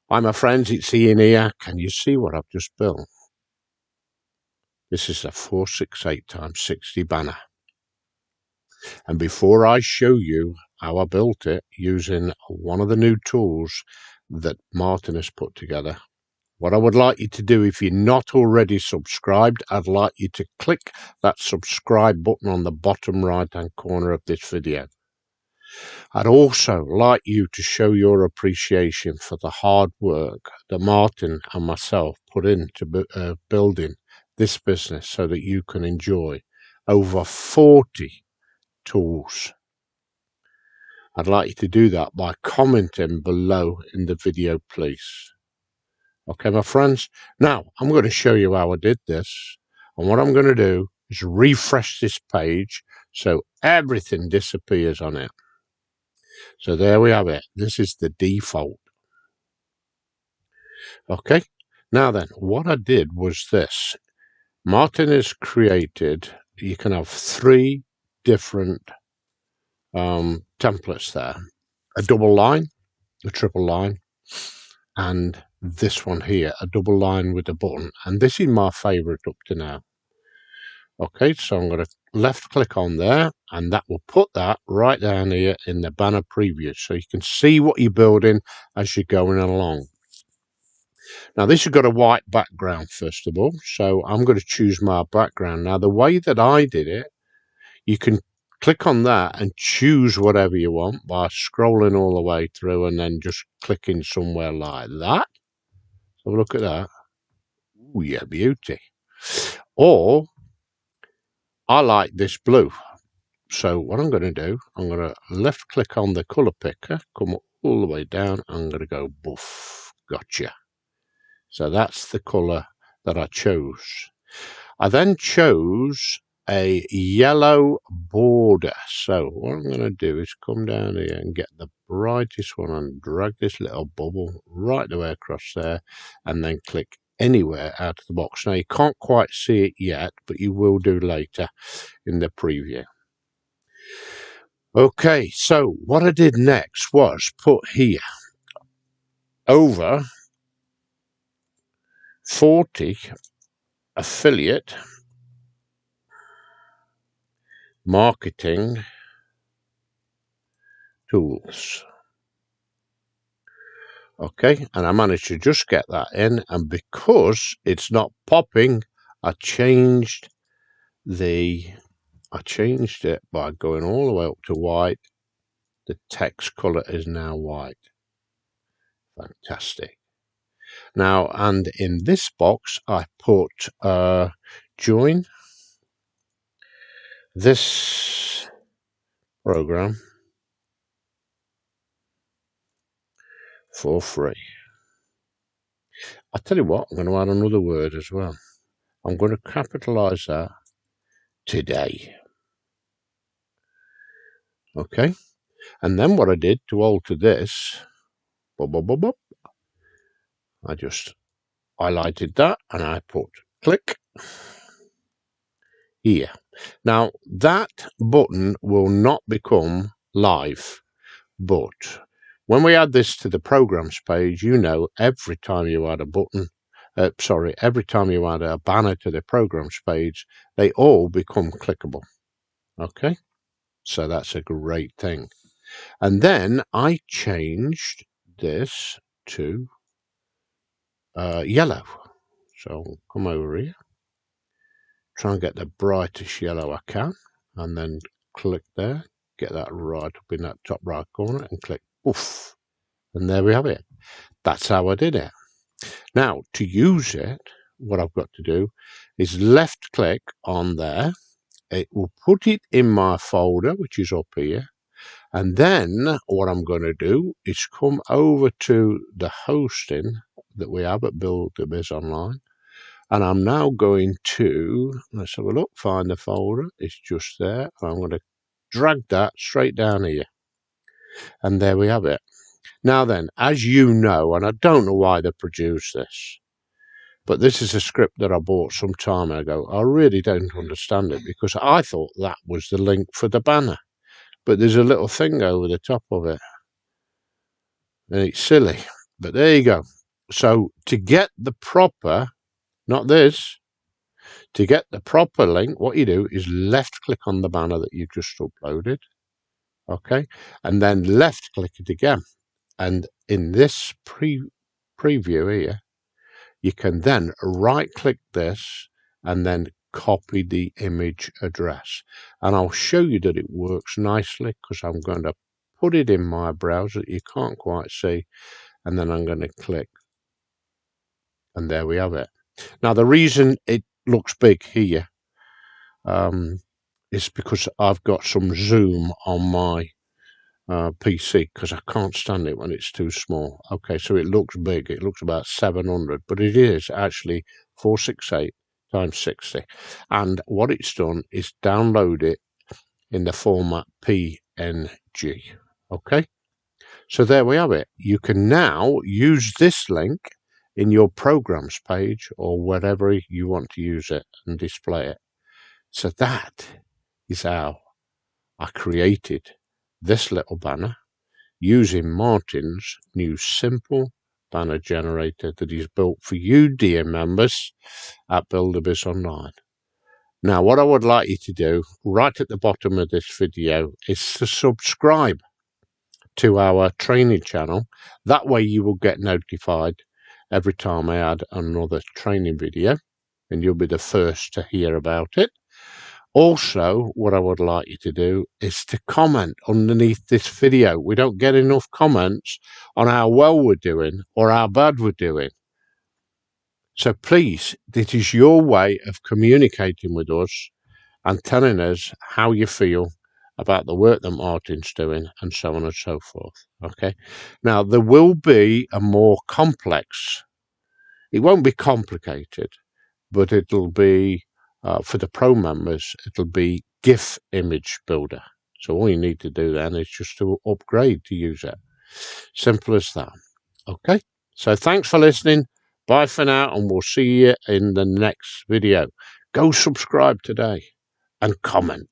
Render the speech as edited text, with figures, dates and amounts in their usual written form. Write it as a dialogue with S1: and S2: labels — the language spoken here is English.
S1: Hi my friends, it's Ian here. Can you see what I've just built? This is a 468x60 banner. And before I show you how I built it using one of the new tools that Martin has put together, what I would like you to do, if you're not already subscribed, I'd like you to click that subscribe button on the bottom right hand corner of this video. I'd also like you to show your appreciation for the hard work that Martin and myself put into building this business so that you can enjoy over 40 tools. I'd like you to do that by commenting below in the video, please. Okay, my friends. Now, I'm going to show you how I did this. And what I'm going to do is refresh this page so everything disappears on it. So there we have it. This is the default. Okay. Now then, what I did was this. Martin has created, you can have 3 different templates there. A double line, a triple line, and this one here, a double line with a button. And this is my favorite up to now. Okay, so I'm going to left click on there, and that will put that right down here in the banner preview, so you can see what you're building as you're going along. Now this has got a white background first of all, so I'm going to choose my background. Now the way that I did it, you can click on that and choose whatever you want by scrolling all the way through and then just clicking somewhere like that. So look at that. Ooh, yeah, beauty. Or I like this blue. So what I'm going to do, I'm going to left click on the color picker, come all the way down. I'm going to go buff. Gotcha. So that's the color that I chose. I then chose a yellow border. So what I'm going to do is come down here and get the brightest one and drag this little bubble right the way across there, and then click anywhere out of the box. Now you can't quite see it yet, but you will do later in the preview. Okay, so what I did next was put here over 40 affiliate marketing tools. Okay, and I managed to just get that in, and because it's not popping, I changed it by going all the way up to white. The text color is now white. Fantastic. Now, and in this box I put join this program for free. I tell you what, I'm going to add another word as well. I'm going to capitalize that today. Okay, and then what I did to alter this, I just highlighted that and I put click here. Now that button will not become live, but when we add this to the programs page, you know, every time you add a button, every time you add a banner to the programs page, they all become clickable. Okay, so that's a great thing. And then I changed this to yellow. So come over here, try and get the brightest yellow I can, and then click there, get that right up in that top right corner, and click poof. And there we have it. That's how I did it. Now, to use it, what I've got to do is left click on there. It will put it in my folder, which is up here. And then what I'm going to do is come over to the hosting that we have at Buildabizonline. And I'm now going to, let's have a look, find the folder. It's just there. I'm going to drag that straight down here. And there we have it. Now then, as you know, and I don't know why they produced this, but this is a script that I bought some time ago. I really don't understand it because I thought that was the link for the banner. But there's a little thing over the top of it. And it's silly. But there you go. So to get the proper, not this, to get the proper link, what you do is left click on the banner that you just uploaded. Okay. And then left click it again. And in this preview here, you can then right click this and then copy the image address. And I'll show you that it works nicely, because I'm going to put it in my browser that you can't quite see. And then I'm going to click. And there we have it. Now, the reason it looks big here is because I've got some zoom on my PC, because I can't stand it when it's too small. Okay, so it looks big. It looks about 700, but it is actually 468 times 60. And what it's done is download it in the format PNG. Okay, so there we have it. You can now use this link in your programs page or wherever you want to use it and display it. So that is how I created this little banner using Martin's new simple banner generator that is built for you, dear members, at Buildabizonline. Now, what I would like you to do right at the bottom of this video is to subscribe to our training channel. That way you will get notified every time I add another training video, and you'll be the first to hear about it. Also, what I would like you to do is to comment underneath this video. We don't get enough comments on how well we're doing or how bad we're doing. So please, this is your way of communicating with us and telling us how you feel about the work that Martin's doing, and so on and so forth. Okay. Now, there will be a more complex, it won't be complicated, but it'll be, for the pro members, it'll be GIF image builder. So all you need to do then is just to upgrade to use it. Simple as that. Okay. So thanks for listening. Bye for now, and we'll see you in the next video. Go subscribe today and comment.